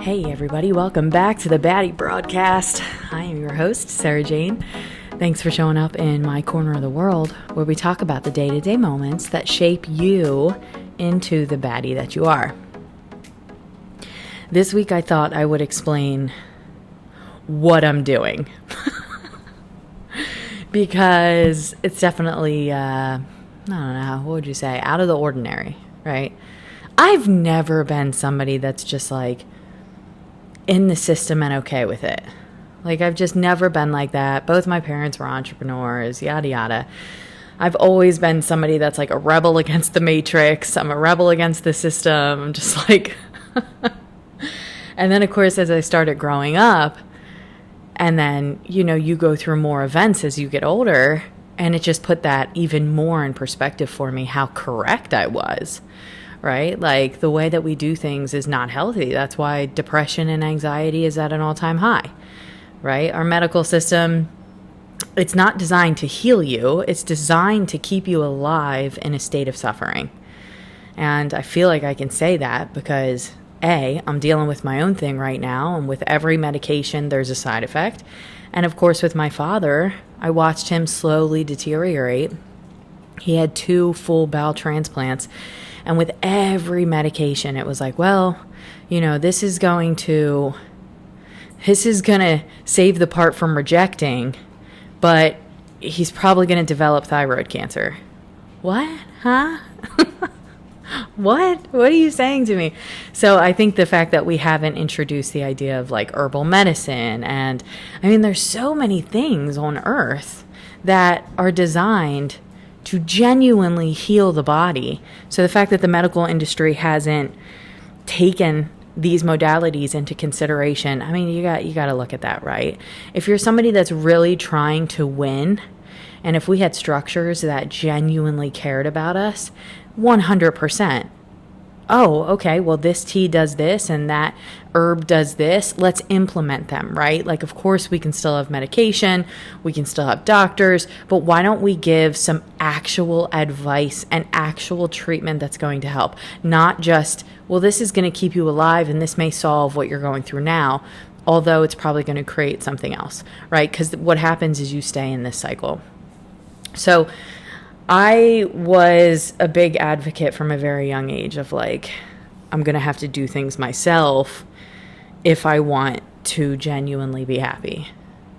Hey everybody, welcome back to the Baddie Broadcast. I am your host, Sarah Jane. Thanks for showing up in my corner of the world where we talk about the day-to-day moments that shape you into the baddie that you are. This week I thought I would explain what I'm doing. Because it's definitely, I don't know, what would you say, out of the ordinary, right? I've never been somebody that's just like in the system and okay with it. Like, I've just never been like that. Both my parents were entrepreneurs, yada, yada. I've always been somebody that's like a rebel against the matrix. I'm a rebel against the system. I'm just like, and then of course, as I started growing up, and then, you go through more events as you get older, and it just put that even more in perspective for me, how correct I was. Right? Like, the way that we do things is not healthy. That's why depression and anxiety is at an all-time high, right? Our medical system, it's not designed to heal you. It's designed to keep you alive in a state of suffering. And I feel like I can say that because, A, I'm dealing with my own thing right now, and with every medication, there's a side effect. And of course, with my father, I watched him slowly deteriorate. He had 2 full bowel transplants. And with every medication, it was like, well, this is going to save the part from rejecting, but he's probably going to develop thyroid cancer. What? Huh? What are you saying to me? So I think the fact that we haven't introduced the idea of like herbal medicine, and there's so many things on earth that are designed to genuinely heal the body. So the fact that the medical industry hasn't taken these modalities into consideration, you got to look at that, right? If you're somebody that's really trying to win, and if we had structures that genuinely cared about us, 100%. Oh, okay, well, this tea does this and that herb does this. Let's implement them, right? Like, of course, we can still have medication. We can still have doctors. But why don't we give some actual advice and actual treatment that's going to help? Not just, well, this is going to keep you alive and this may solve what you're going through now, although it's probably going to create something else, right? Because what happens is you stay in this cycle. So I was a big advocate from a very young age of like, I'm going to have to do things myself if I want to genuinely be happy,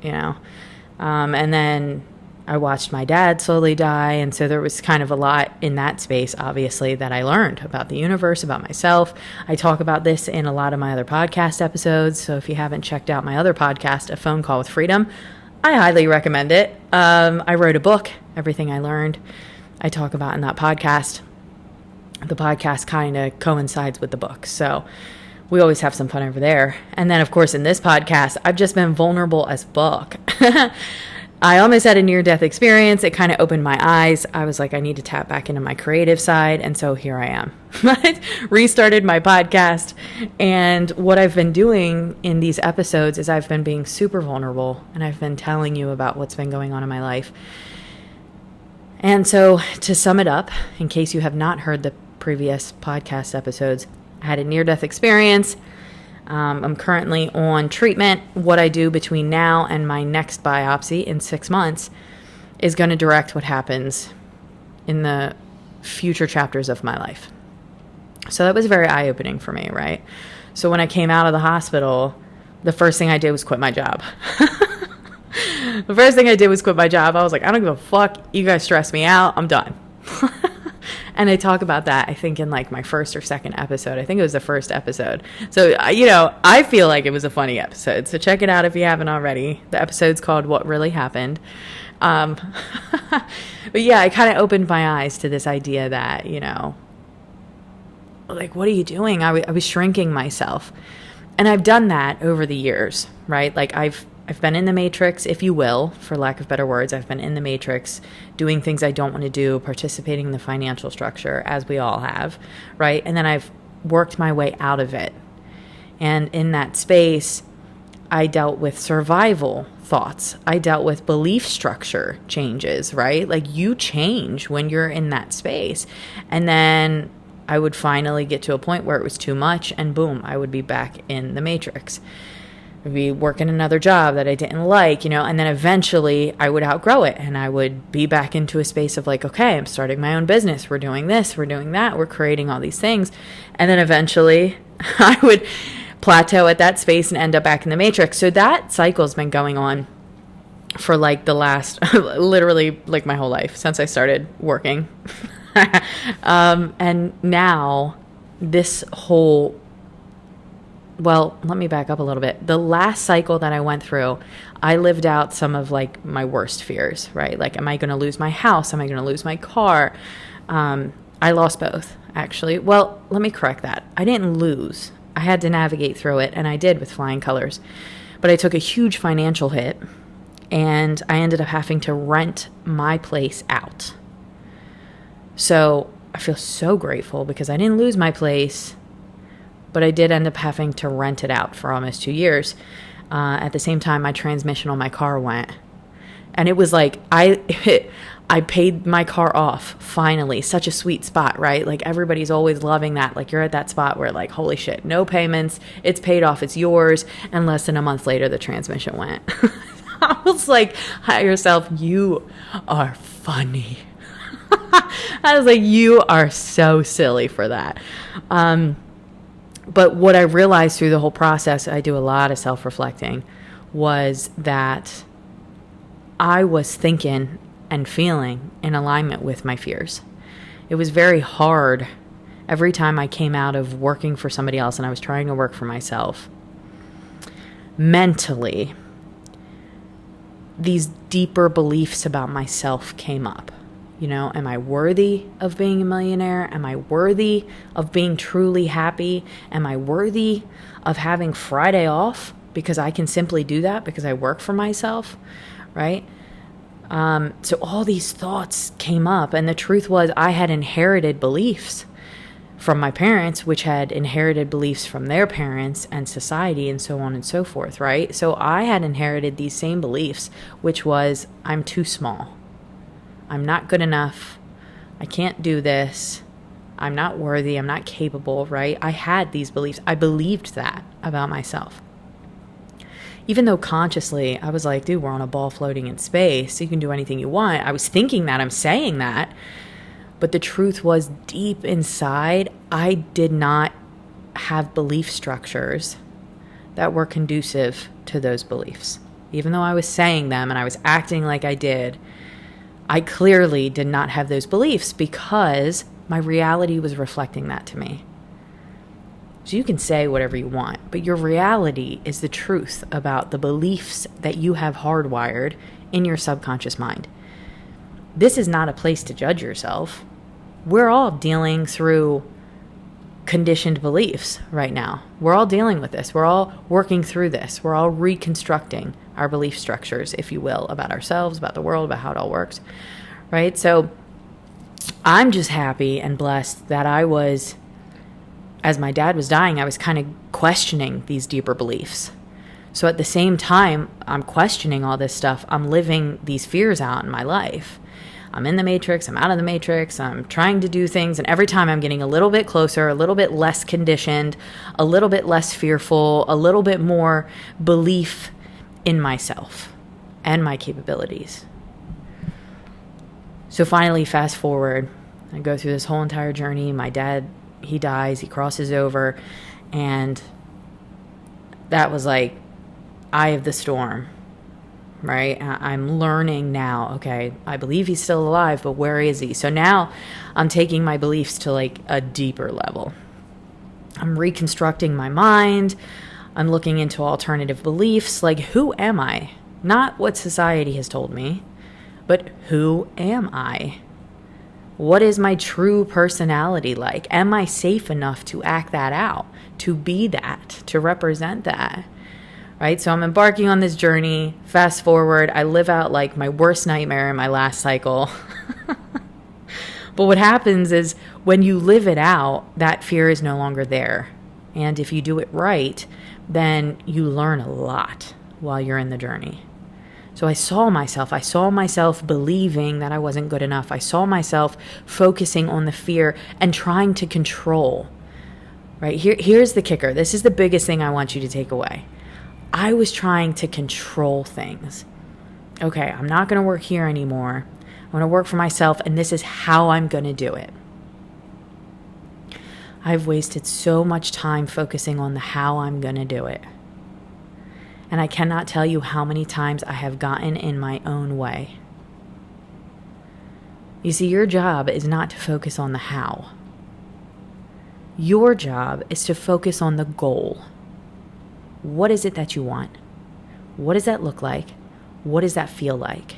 and then I watched my dad slowly die. And so there was kind of a lot in that space, obviously, that I learned about the universe, about myself. I talk about this in a lot of my other podcast episodes. So if you haven't checked out my other podcast, A Phone Call with Freedom, I highly recommend it. I wrote a book, Everything I Learned. I talk about in that podcast. The podcast kind of coincides with the book. So we always have some fun over there. And then, of course, in this podcast, I've just been vulnerable as fuck. I almost had a near-death experience. It kind of opened my eyes. I was like, I need to tap back into my creative side. And so here I am. Restarted my podcast. And what I've been doing in these episodes is I've been being super vulnerable. And I've been telling you about what's been going on in my life. And so to sum it up, in case you have not heard the previous podcast episodes, I had a near-death experience. I'm currently on treatment. What I do between now and my next biopsy in 6 months is going to direct what happens in the future chapters of my life. So that was very eye-opening for me, right? So when I came out of the hospital, the first thing I did was quit my job. The first thing I did was quit my job. I was like, I don't give a fuck. You guys stress me out. I'm done. And I talk about that, I think, in like my first or second episode. I think it was the first episode. So, I feel like it was a funny episode. So check it out if you haven't already. The episode's called What Really Happened. But yeah, it kind of opened my eyes to this idea that, like, what are you doing? I was shrinking myself. And I've done that over the years, right? Like, I've been in the matrix, if you will, for lack of better words. I've been in the matrix, doing things I don't want to do, participating in the financial structure, as we all have, right? And then I've worked my way out of it. And in that space, I dealt with survival thoughts. I dealt with belief structure changes, right? Like, you change when you're in that space. And then I would finally get to a point where it was too much, and boom, I would be back in the matrix. I'd be working another job that I didn't like, and then eventually I would outgrow it, and I would be back into a space of like, okay, I'm starting my own business. We're doing this, we're doing that, we're creating all these things. And then eventually I would plateau at that space and end up back in the matrix. So that cycle's been going on for like the last, literally like my whole life since I started working. And now this whole, well, let me back up a little bit. The last cycle that I went through, I lived out some of like my worst fears, right? Like, am I going to lose my house? Am I going to lose my car? I lost both, actually. Well, let me correct that. I didn't lose. I had to navigate through it, and I did with flying colors. But I took a huge financial hit, and I ended up having to rent my place out. So I feel so grateful because I didn't lose my place, but I did end up having to rent it out for almost 2 years. At the same time, my transmission on my car went. And it was like, I paid my car off, finally. Such a sweet spot, right? Like, everybody's always loving that. Like, you're at that spot where, like, holy shit, no payments. It's paid off. It's yours. And less than a month later, the transmission went. I was like, hi yourself, you are funny. I was like, you are so silly for that. But what I realized through the whole process, I do a lot of self-reflecting, was that I was thinking and feeling in alignment with my fears. It was very hard every time I came out of working for somebody else and I was trying to work for myself. Mentally, these deeper beliefs about myself came up. Am I worthy of being a millionaire? Am I worthy of being truly happy? Am I worthy of having Friday off because I can simply do that because I work for myself, right? So all these thoughts came up, and the truth was I had inherited beliefs from my parents, which had inherited beliefs from their parents and society and so on and so forth, right? So I had inherited these same beliefs, which was, I'm too small. I'm not good enough. I can't do this. I'm not worthy. I'm not capable, right? I had these beliefs. I believed that about myself. Even though consciously I was like, dude, we're on a ball floating in space. You can do anything you want. I was thinking that, I'm saying that. But the truth was, deep inside, I did not have belief structures that were conducive to those beliefs. Even though I was saying them and I was acting like I did, I clearly did not have those beliefs because my reality was reflecting that to me. So you can say whatever you want, but your reality is the truth about the beliefs that you have hardwired in your subconscious mind. This is not a place to judge yourself. We're all dealing through conditioned beliefs right now. We're all dealing with this. We're all working through this. We're all reconstructing our belief structures, if you will, about ourselves, about the world, about how it all works, right? So I'm just happy and blessed that I was, as my dad was dying, I was kind of questioning these deeper beliefs. So at the same time, I'm questioning all this stuff. I'm living these fears out in my life. I'm in the matrix, I'm out of the matrix, I'm trying to do things, and every time I'm getting a little bit closer, a little bit less conditioned, a little bit less fearful, a little bit more belief in myself and my capabilities. So finally, fast forward, I go through this whole entire journey. My dad, he dies, he crosses over, and that was like eye of the storm. Right? I'm learning now, okay, I believe he's still alive, but where is he? So now I'm taking my beliefs to like a deeper level. I'm reconstructing my mind. I'm looking into alternative beliefs. Like, who am I? Not what society has told me, but who am I? What is my true personality like? Am I safe enough to act that out, to be that, to represent that? Right? So I'm embarking on this journey. Fast forward, I live out like my worst nightmare in my last cycle. But what happens is when you live it out, that fear is no longer there. And if you do it right, then you learn a lot while you're in the journey. So I saw myself believing that I wasn't good enough. I saw myself focusing on the fear and trying to control. Right? Here's the kicker. This is the biggest thing I want you to take away. I was trying to control things. Okay, I'm not going to work here anymore. I'm going to work for myself, and this is how I'm going to do it. I've wasted so much time focusing on the how I'm going to do it. And I cannot tell you how many times I have gotten in my own way. You see, your job is not to focus on the how. Your job is to focus on the goal. What is it that you want? What does that look like? What does that feel like?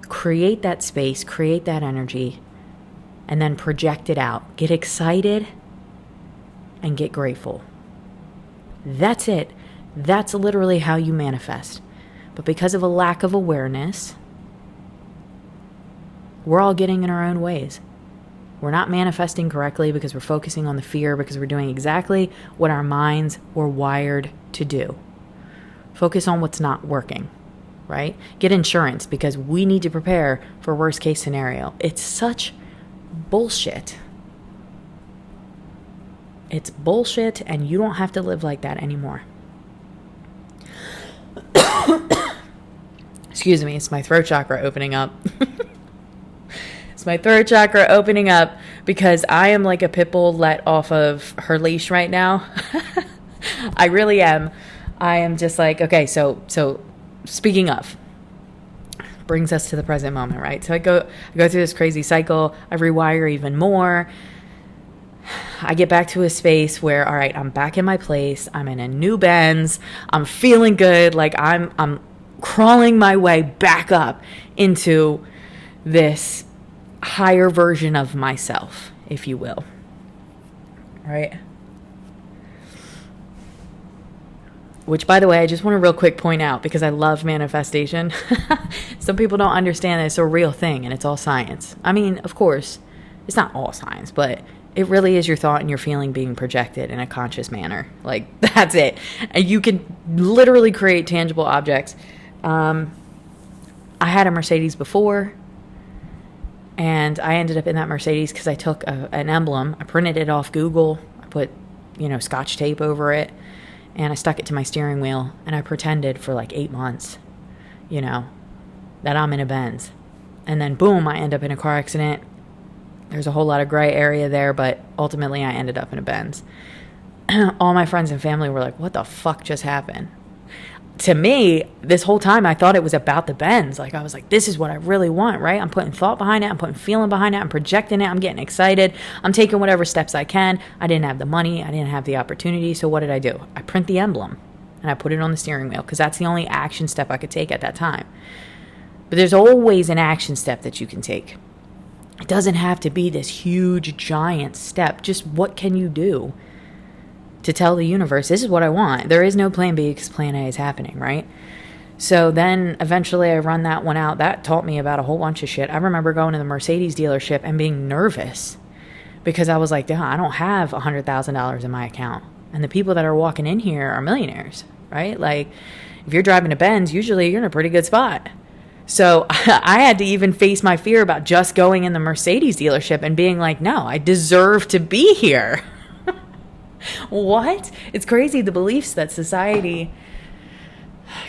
Create that space, create that energy, and then project it out. Get excited and get grateful. That's it. That's literally how you manifest. But because of a lack of awareness, we're all getting in our own ways. We're not manifesting correctly because we're focusing on the fear, because we're doing exactly what our minds were wired to do. Focus on what's not working, right? Get insurance because we need to prepare for worst case scenario. It's such bullshit. It's bullshit, and you don't have to live like that anymore. Excuse me, it's my throat chakra opening up. It's my throat chakra opening up because I am like a pit bull let off of her leash right now. I really am. I am just like, okay, so speaking of, brings us to the present moment, right? So I go through this crazy cycle. I rewire even more. I get back to a space where, all right, I'm back in my place. I'm in a new Benz. I'm feeling good. Like I'm crawling my way back up into this higher version of myself, if you will. Right? Which, by the way, I just want to real quick point out, because I love manifestation. Some people don't understand that it's a real thing and it's all science. I mean, of course, it's not all science, but it really is your thought and your feeling being projected in a conscious manner. Like, that's it. And you can literally create tangible objects. I had a Mercedes before, and I ended up in that Mercedes because I took an emblem. I printed it off Google. I put, Scotch tape over it, and I stuck it to my steering wheel, and I pretended for like 8 months, that I'm in a Benz. And then, boom, I end up in a car accident. There's a whole lot of gray area there, but ultimately I ended up in a Benz. All my friends and family were like, what the fuck just happened? To me, this whole time I thought it was about the Benz. Like, I was like, this is what I really want, right? I'm putting thought behind it. I'm putting feeling behind it. I'm projecting it. I'm getting excited. I'm taking whatever steps I can. I didn't have the money. I didn't have the opportunity. So what did I do? I print the emblem and I put it on the steering wheel because that's the only action step I could take at that time. But there's always an action step that you can take. It doesn't have to be this huge, giant step. Just what can you do to tell the universe, this is what I want? There is no plan B because plan A is happening, right? So then eventually I run that one out. That taught me about a whole bunch of shit. I remember going to the Mercedes dealership and being nervous because I was like, I don't have $100,000 in my account. And the people that are walking in here are millionaires, right? Like, if you're driving a Benz, usually you're in a pretty good spot. So I had to even face my fear about just going in the Mercedes dealership and being like, no, I deserve to be here. What? It's crazy, the beliefs that society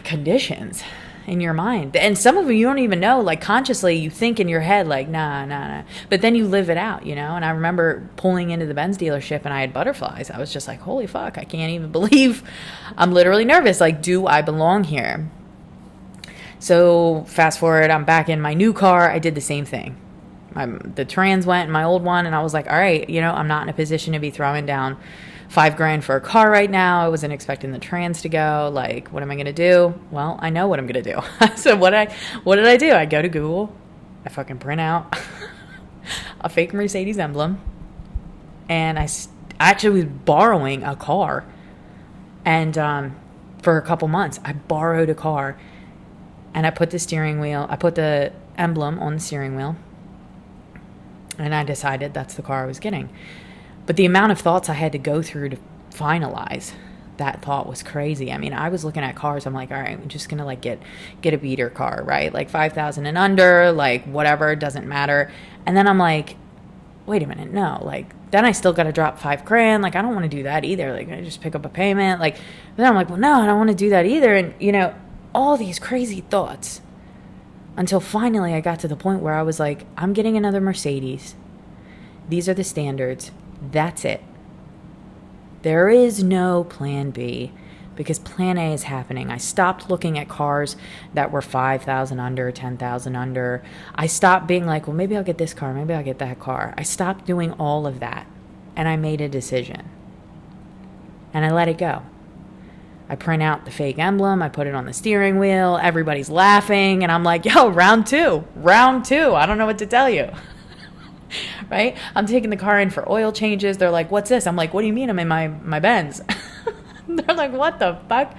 conditions in your mind. And some of them you don't even know, like consciously you think in your head like, nah. But then you live it out, And I remember pulling into the Benz dealership and I had butterflies. I was just like, holy fuck, I can't even believe I'm literally nervous. Like, do I belong here? So fast forward, I'm back in my new car. I did the same thing. The trans went in my old one, and I was like, all right, I'm not in a position to be throwing down $5,000 for a car right now. I wasn't expecting the trans to go. Like, what am I going to do? Well, I know what I'm going to do. So what did I do? I go to Google. I fucking print out a fake Mercedes emblem. And I actually was borrowing a car. And for a couple months, I borrowed a car. And I put the emblem on the steering wheel. And I decided that's the car I was getting. But the amount of thoughts I had to go through to finalize that thought was crazy. I mean, I was looking at cars. I'm like, all right, I'm just going to like get a beater car, right? Like 5,000 and under, like whatever, doesn't matter. And then I'm like, wait a minute, no, like then I still got to drop $5,000. Like, I don't want to do that either. Like, I just pick up a payment. Like, then I'm like, well, no, I don't want to do that either. And you know, all these crazy thoughts until finally I got to the point where I was like, I'm getting another Mercedes. These are the standards. That's it. There is no plan B because plan A is happening. I stopped looking at cars that were 5,000 under, 10,000 under. I stopped being like, well, maybe I'll get this car, maybe I'll get that car. I stopped doing all of that and I made a decision and I let it go. I print out the fake emblem. I put it on the steering wheel. Everybody's laughing and I'm like, yo, round two. I don't know what to tell you. Right? I'm taking the car in for oil changes. They're like, what's this? I'm like, what do you mean I'm in my Benz? They're like, what the fuck?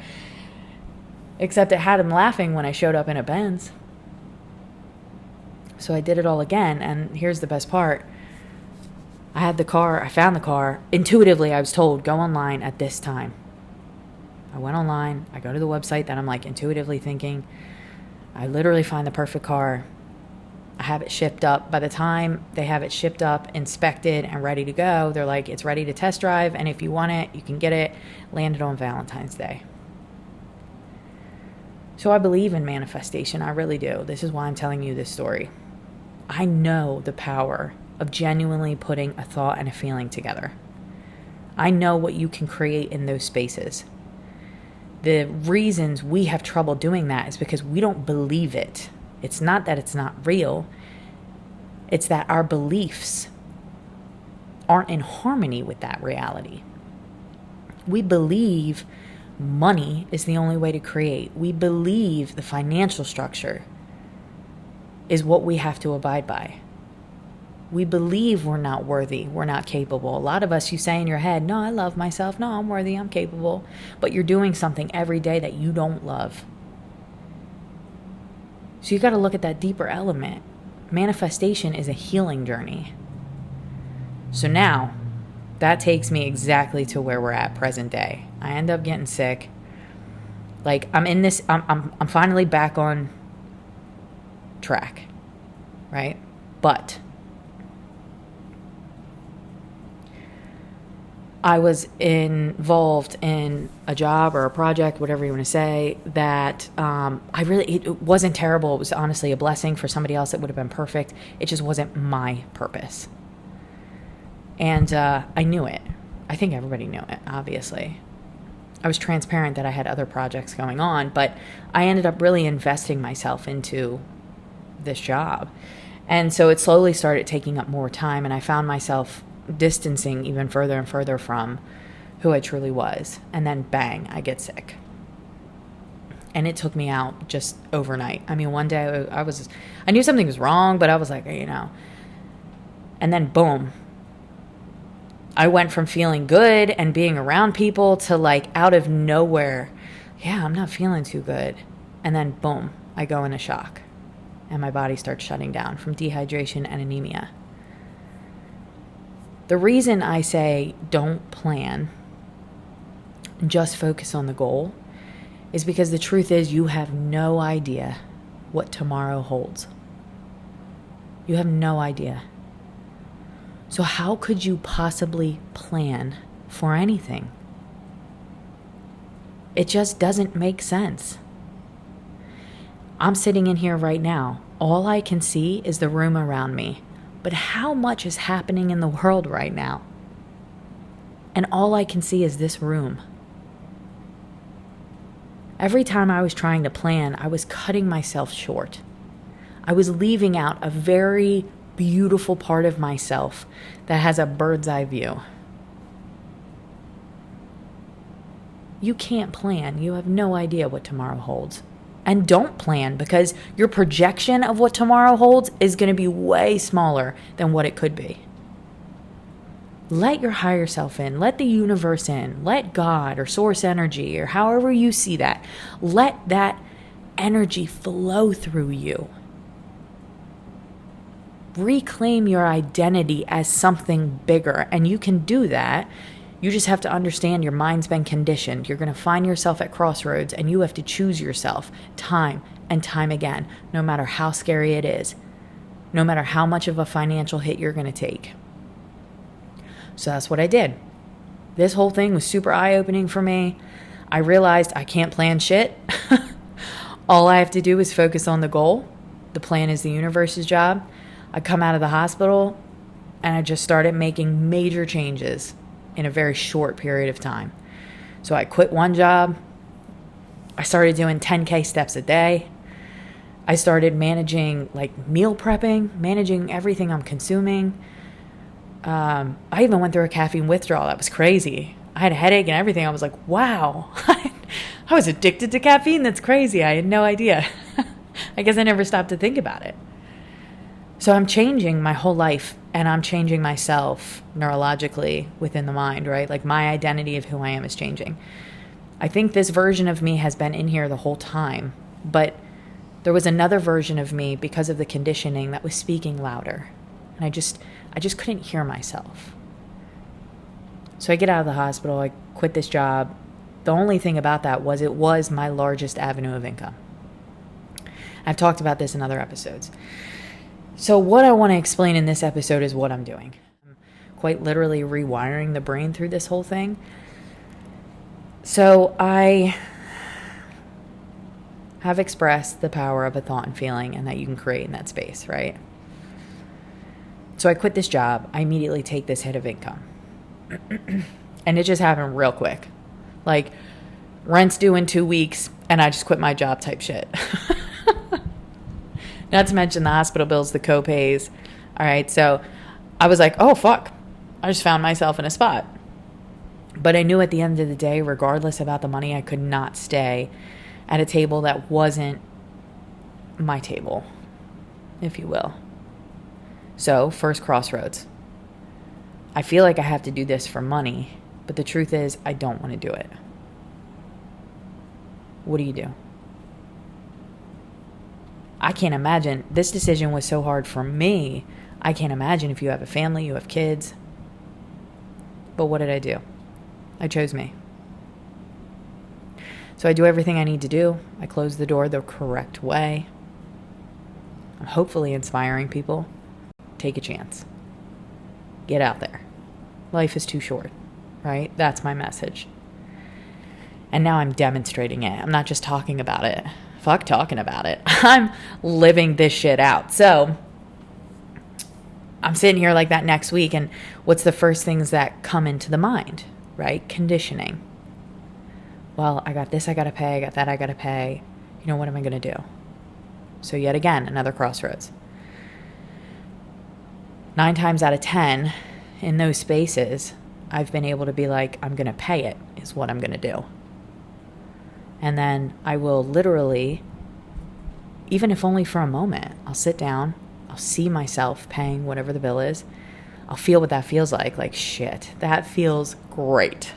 Except it had them laughing when I showed up in a Benz. So I did it all again. And here's the best part. I found the car. Intuitively, I was told, go online at this time. I went online. I go to the website that I'm like intuitively thinking. I literally find the perfect car. I have it shipped up. By the time they have it shipped up, inspected, and ready to go, they're like, it's ready to test drive. And if you want it, you can get it landed on Valentine's Day. So I believe in manifestation. I really do. This is why I'm telling you this story. I know the power of genuinely putting a thought and a feeling together. I know what you can create in those spaces. The reasons we have trouble doing that is because we don't believe it. It's not that it's not real. It's that our beliefs aren't in harmony with that reality. We believe money is the only way to create. We believe the financial structure is what we have to abide by. We believe we're not worthy. We're not capable. A lot of us, you say in your head, no, I love myself. No, I'm worthy. I'm capable. But you're doing something every day that you don't love. So you got to look at that deeper element. Manifestation is a healing journey. So now that takes me exactly to where we're at present day. I end up getting sick. Like I'm finally back on track, right? But I was involved in a job or a project, whatever you want to say, that it wasn't terrible. It was honestly a blessing. For somebody else, it would have been perfect. It just wasn't my purpose. And I knew it. I think everybody knew it, obviously. I was transparent that I had other projects going on, but I ended up really investing myself into this job. And so it slowly started taking up more time, and I found myself distancing even further and further from who I truly was. And then bang, I get sick. And it took me out just overnight. I mean, one day I knew something was wrong, but I was like, you know. And then boom, I went from feeling good and being around people to like out of nowhere, yeah, I'm not feeling too good. And then boom, I go into shock. And my body starts shutting down from dehydration and anemia. The reason I say don't plan, just focus on the goal, is because the truth is you have no idea what tomorrow holds. You have no idea. So how could you possibly plan for anything? It just doesn't make sense. I'm sitting in here right now. All I can see is the room around me. But how much is happening in the world right now? And all I can see is this room. Every time I was trying to plan, I was cutting myself short. I was leaving out a very beautiful part of myself that has a bird's eye view. You can't plan. You have no idea what tomorrow holds. And don't plan, because your projection of what tomorrow holds is going to be way smaller than what it could be. Let your higher self in. Let the universe in. Let God or source energy or however you see that. Let that energy flow through you. Reclaim your identity as something bigger. And you can do that You just have to understand your mind's been conditioned. You're going to find yourself at crossroads, and you have to choose yourself time and time again, no matter how scary it is, no matter how much of a financial hit you're going to take. So that's what I did. This whole thing was super eye-opening for me. I realized I can't plan shit. All I have to do is focus on the goal. The plan is the universe's job. I come out of the hospital and I just started making major changes in a very short period of time. So I quit one job. I started doing 10K steps a day. I started managing like meal prepping, managing everything I'm consuming. I even went through a caffeine withdrawal. That was crazy. I had a headache and everything. I was like, wow, I was addicted to caffeine. That's crazy. I had no idea. I guess I never stopped to think about it. So I'm changing my whole life, and I'm changing myself neurologically within the mind, right? Like my identity of who I am is changing. I think this version of me has been in here the whole time, but there was another version of me because of the conditioning that was speaking louder. And I just couldn't hear myself. So I get out of the hospital, I quit this job. The only thing about that was it was my largest avenue of income. I've talked about this in other episodes. So what I want to explain in this episode is what I'm doing. I'm quite literally rewiring the brain through this whole thing. So I have expressed the power of a thought and feeling and that you can create in that space, right? So I quit this job. I immediately take this hit of income. And it just happened real quick. Like, rent's due in 2 weeks, and I just quit my job type shit. Not to mention the hospital bills, the co-pays. All right, so I was like, oh, fuck. I just found myself in a spot. But I knew at the end of the day, regardless about the money, I could not stay at a table that wasn't my table, if you will. So, first crossroads. I feel like I have to do this for money, but the truth is I don't want to do it. What do you do? I can't imagine. This decision was so hard for me. I can't imagine if you have a family, you have kids. But what did I do? I chose me. So I do everything I need to do. I close the door the correct way. I'm hopefully inspiring people. Take a chance. Get out there. Life is too short, right? That's my message. And now I'm demonstrating it. I'm not just talking about it. Fuck talking about it. I'm living this shit out. So I'm sitting here like that next week, and what's the first things that come into the mind, right? Conditioning. Well, I got this I gotta pay, I got that I gotta pay. You know, what am I gonna do? So yet again, another crossroads. 9 times out of 10, in those spaces, I've been able to be like, I'm gonna pay it, is what I'm gonna do. And then I will literally, even if only for a moment, I'll sit down, I'll see myself paying whatever the bill is. I'll feel what that feels like. Like, shit, that feels great.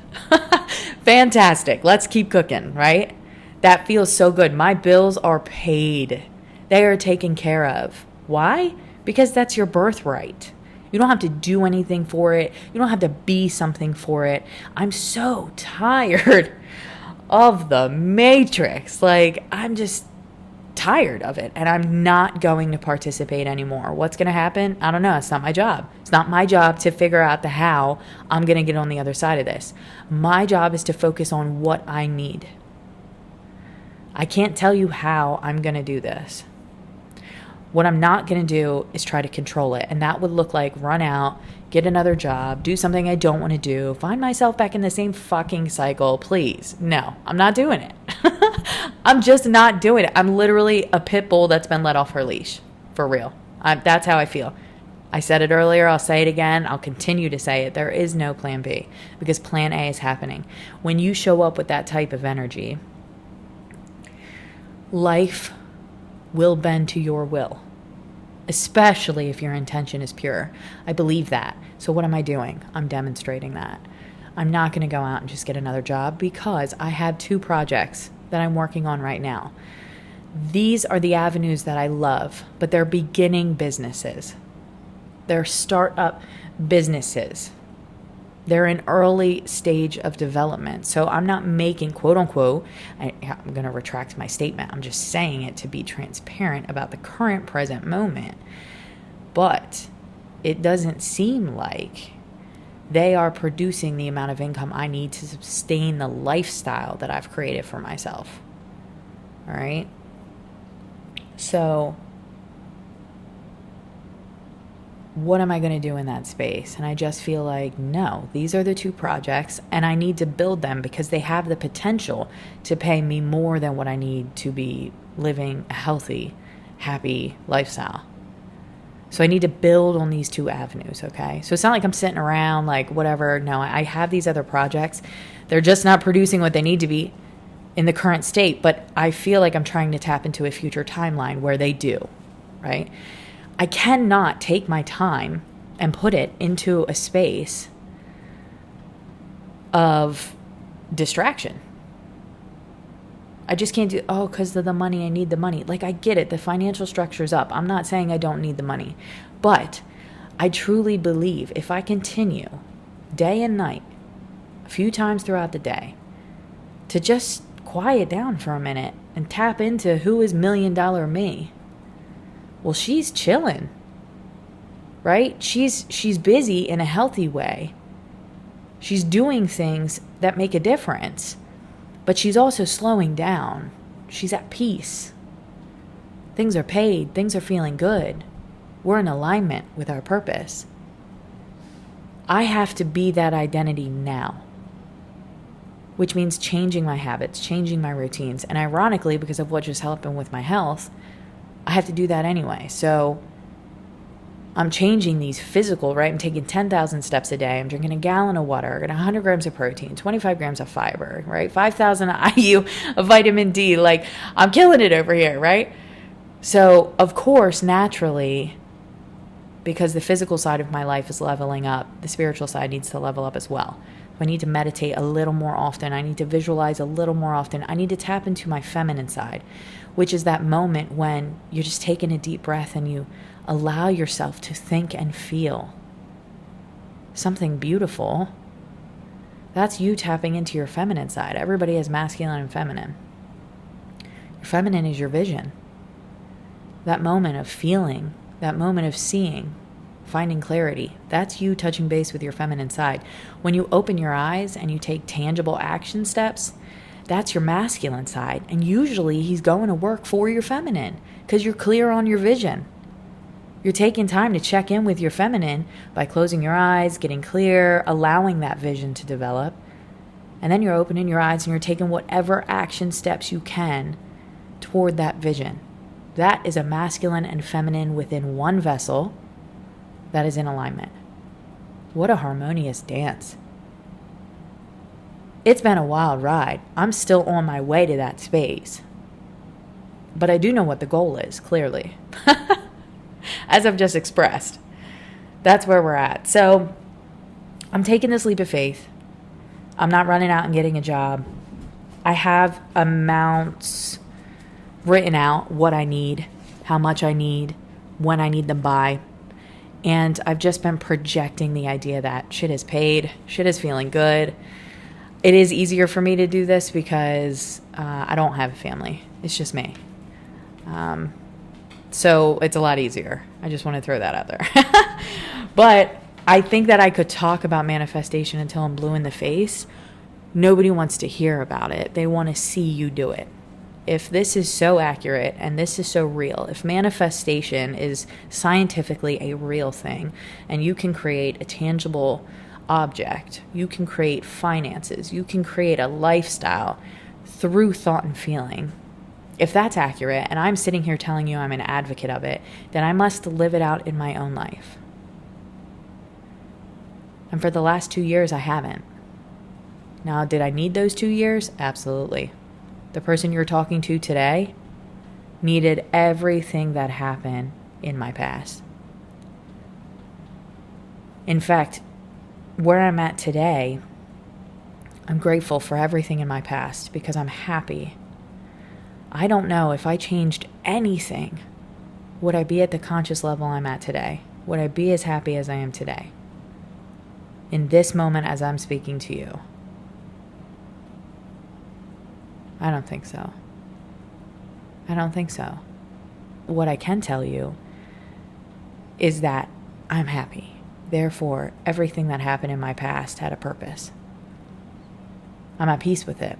Fantastic. Let's keep cooking, right? That feels so good. My bills are paid. They are taken care of. Why? Because that's your birthright. You don't have to do anything for it. You don't have to be something for it. I'm so tired of the matrix. Like, I'm just tired of it, and I'm not going to participate anymore. What's going to happen? I don't know. It's not my job. It's not my job to figure out the how I'm going to get on the other side of this. My job is to focus on what I need. I can't tell you how I'm going to do this. What I'm not going to do is try to control it. And that would look like run out, get another job, do something I don't want to do, find myself back in the same fucking cycle. Please. No, I'm not doing it. I'm just not doing it. I'm literally a pit bull that's been let off her leash. For real. That's how I feel. I said it earlier. I'll say it again. I'll continue to say it. There is no plan B because plan A is happening. When you show up with that type of energy, life will bend to your will, especially if your intention is pure. I believe that. So what am I doing? I'm demonstrating that. I'm not going to go out and just get another job because I have 2 projects that I'm working on right now. These are the avenues that I love, but they're beginning businesses. They're startup businesses. They're in early stage of development. So I'm not making, quote unquote, I'm going to retract my statement. I'm just saying it to be transparent about the current present moment. But it doesn't seem like they are producing the amount of income I need to sustain the lifestyle that I've created for myself. All right? So what am I going to do in that space? And I just feel like, no, these are the two projects and I need to build them because they have the potential to pay me more than what I need to be living a healthy, happy lifestyle. So I need to build on these two avenues, okay? So it's not like I'm sitting around like whatever. No, I have these other projects. They're just not producing what they need to be in the current state, but I feel like I'm trying to tap into a future timeline where they do, right? I cannot take my time and put it into a space of distraction. I just can't do, because of the money, I need the money. Like, I get it. The financial structure's up. I'm not saying I don't need the money. But I truly believe if I continue day and night, a few times throughout the day, to just quiet down for a minute and tap into who is $1 million me. Well, she's chilling, right? She's busy in a healthy way. She's doing things that make a difference, but she's also slowing down. She's at peace. Things are paid. Things are feeling good. We're in alignment with our purpose. I have to be that identity now, which means changing my habits, changing my routines. And ironically, because of what just happened with my health, I have to do that anyway. So I'm changing these physical, right? I'm taking 10,000 steps a day. I'm drinking a gallon of water, 100 grams of protein, 25 grams of fiber, right? 5,000 IU of vitamin D. Like, I'm killing it over here, right? So, of course, naturally, because the physical side of my life is leveling up, the spiritual side needs to level up as well. I need to meditate a little more often. I need to visualize a little more often. I need to tap into my feminine side, which is that moment when you're just taking a deep breath and you allow yourself to think and feel something beautiful. That's you tapping into your feminine side. Everybody has masculine and feminine. Your feminine is your vision. That moment of feeling, that moment of seeing, finding clarity. That's you touching base with your feminine side. When you open your eyes and you take tangible action steps, that's your masculine side. And usually he's going to work for your feminine because you're clear on your vision. You're taking time to check in with your feminine by closing your eyes, getting clear, allowing that vision to develop. And then you're opening your eyes and you're taking whatever action steps you can toward that vision. That is a masculine and feminine within one vessel that is in alignment. What a harmonious dance. It's been a wild ride. I'm still on my way to that space. But I do know what the goal is, clearly. As I've just expressed. That's where we're at. So I'm taking this leap of faith. I'm not running out and getting a job. I have amounts written out, what I need, how much I need, when I need them by. And I've just been projecting the idea that shit is paid, shit is feeling good. It is easier for me to do this because I don't have a family. It's just me. So it's a lot easier. I just want to throw that out there. But I think that I could talk about manifestation until I'm blue in the face. Nobody wants to hear about it. They want to see you do it. If this is so accurate and this is so real, if manifestation is scientifically a real thing and you can create a tangible object, you can create finances, you can create a lifestyle through thought and feeling. If that's accurate and I'm sitting here telling you I'm an advocate of it, then I must live it out in my own life. And for the last 2 years, I haven't. Now, did I need those 2 years? Absolutely. The person you're talking to today needed everything that happened in my past. In fact, where I'm at today, I'm grateful for everything in my past because I'm happy. I don't know if I changed anything, would I be at the conscious level I'm at today? Would I be as happy as I am today? in this moment as I'm speaking to you? I don't think so. I don't think so. What I can tell you is that I'm happy. Therefore, everything that happened in my past had a purpose. I'm at peace with it.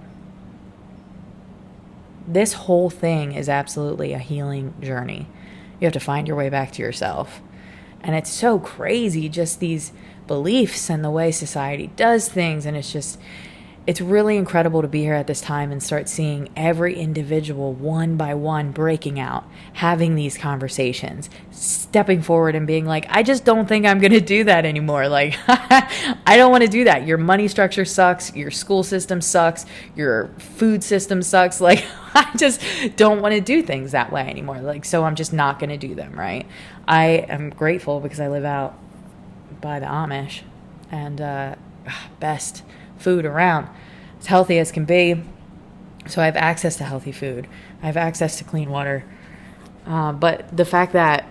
This whole thing is absolutely a healing journey. You have to find your way back to yourself. And it's so crazy, just these beliefs and the way society does things. And it's really incredible to be here at this time and start seeing every individual one by one breaking out, having these conversations, stepping forward and being like, I just don't think I'm going to do that anymore. Like, I don't want to do that. Your money structure sucks. Your school system sucks. Your food system sucks. Like, I just don't want to do things that way anymore. Like, so I'm just not going to do them, right? I am grateful because I live out by the Amish and best food around, as healthy as can be. So I have access to healthy food. I have access to clean water. But the fact that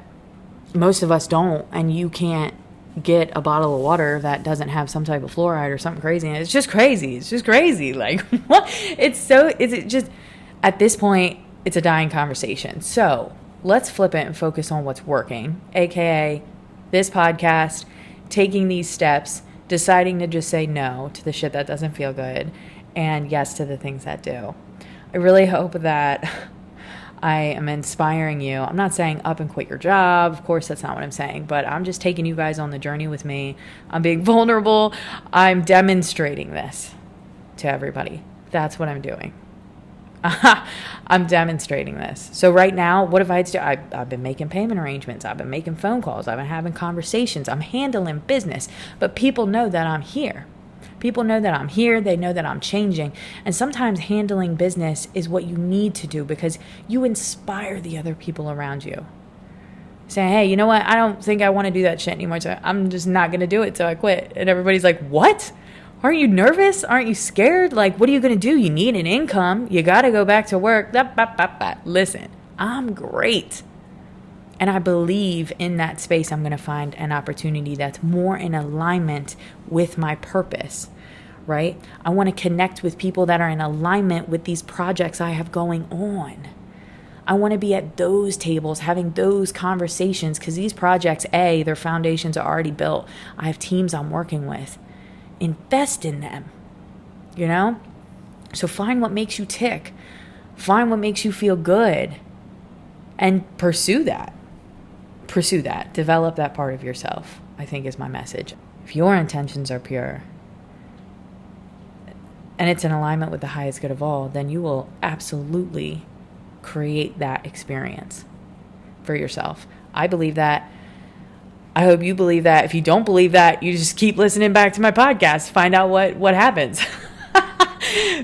most of us don't, and you can't get a bottle of water that doesn't have some type of fluoride or something crazy, and it's just crazy. It's just crazy. Like, what? At this point, it's a dying conversation. So let's flip it and focus on what's working, aka this podcast, taking these steps, deciding to just say no to the shit that doesn't feel good and yes to the things that do. I really hope that I am inspiring you. I'm not saying up and quit your job. Of course, that's not what I'm saying, but I'm just taking you guys on the journey with me. I'm being vulnerable. I'm demonstrating this to everybody. That's what I'm doing. I'm demonstrating this. So right now, what have I had to do? I've been making payment arrangements. I've been making phone calls. I've been having conversations. I'm handling business. But people know that I'm here. People know that I'm here. They know that I'm changing. And sometimes handling business is what you need to do because you inspire the other people around you. Saying, hey, you know what? I don't think I want to do that shit anymore. So I'm just not going to do it. So I quit. And everybody's like, what? Aren't you nervous? Aren't you scared? Like, what are you going to do? You need an income. You got to go back to work. Listen, I'm great. And I believe in that space, I'm going to find an opportunity that's more in alignment with my purpose, right? I want to connect with people that are in alignment with these projects I have going on. I want to be at those tables, having those conversations, because these projects, their foundations are already built. I have teams I'm working with. Invest in them, you know? So find what makes you tick. Find what makes you feel good and pursue that. Pursue that. Develop that part of yourself, I think is my message. If your intentions are pure and it's in alignment with the highest good of all, then you will absolutely create that experience for yourself. I believe that. I hope you believe that. If you don't believe that, you just keep listening back to my podcast. Find out what happens.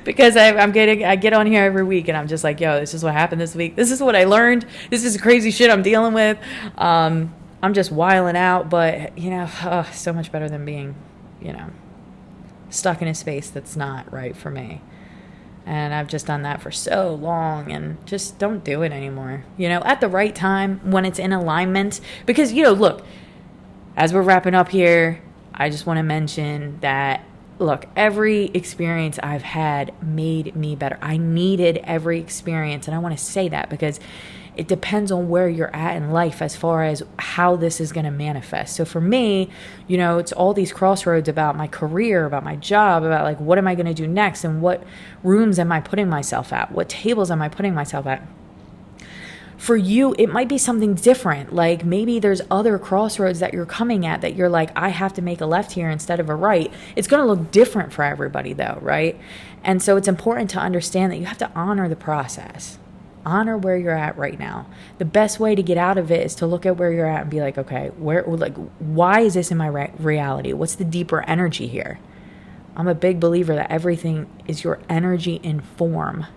Because I get on here every week and I'm just like, yo, this is what happened this week. This is what I learned. This is crazy shit I'm dealing with. I'm just wiling out, but so much better than being, stuck in a space that's not right for me. And I've just done that for so long and just don't do it anymore. At the right time when it's in alignment, because, look, as we're wrapping up here, I just want to mention that, look, every experience I've had made me better. I needed every experience. And I want to say that because it depends on where you're at in life as far as how this is going to manifest. So for me, it's all these crossroads about my career, about my job, about like, what am I going to do next? And what rooms am I putting myself at? What tables am I putting myself at? For you, it might be something different. Like maybe there's other crossroads that you're coming at that you're like, I have to make a left here instead of a right. It's going to look different for everybody though, right? And so it's important to understand that you have to honor the process. Honor where you're at right now. The best way to get out of it is to look at where you're at and be like, okay, why is this in my reality? What's the deeper energy here? I'm a big believer that everything is your energy in form.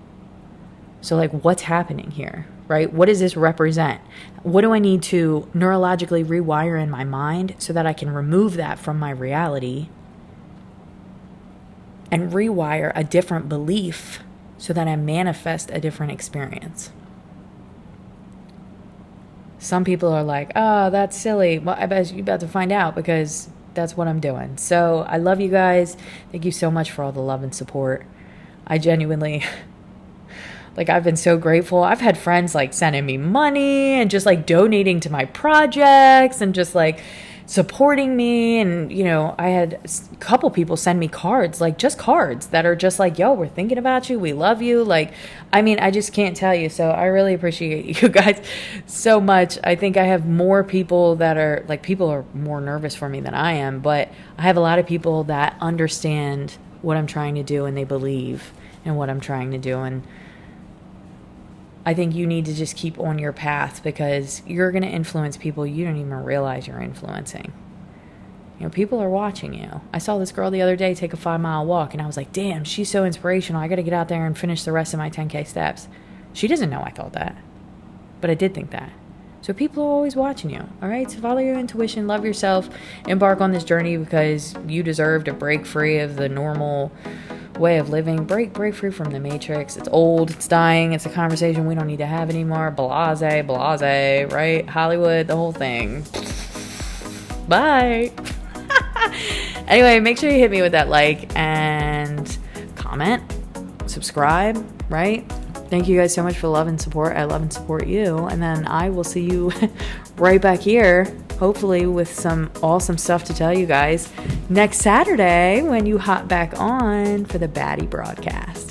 So like, what's happening here? Right? What does this represent? What do I need to neurologically rewire in my mind so that I can remove that from my reality and rewire a different belief so that I manifest a different experience? Some people are like, oh, that's silly. Well, I bet you're about to find out because that's what I'm doing. So I love you guys. Thank you so much for all the love and support. I genuinely, like, I've been so grateful. I've had friends like sending me money and just like donating to my projects and just like supporting me. And, you know, I had a couple people send me cards, like just cards that are just like, yo, we're thinking about you. We love you. Like, I mean, I just can't tell you. So I really appreciate you guys so much. I think I have more people that are like, people are more nervous for me than I am, but I have a lot of people that understand what I'm trying to do and they believe in what I'm trying to do. And I think you need to just keep on your path because you're going to influence people you don't even realize you're influencing. You know, people are watching you. I saw this girl the other day take a 5-mile walk and I was like, damn, she's so inspirational. I got to get out there and finish the rest of my 10K steps. She doesn't know I thought that, but I did think that. So people are always watching you. All right. So follow your intuition, love yourself, embark on this journey because you deserve to break free of the normal way of living. Break free from the matrix. It's old, it's dying, it's a conversation we don't need to have anymore. Blase, right? Hollywood, the whole thing. Bye. Anyway, make sure you hit me with that like and comment, subscribe, right? Thank you guys so much for love and support. I love and support you. And then I will see you right back here, hopefully with some awesome stuff to tell you guys next Saturday when you hop back on for the Baddie Broadcast.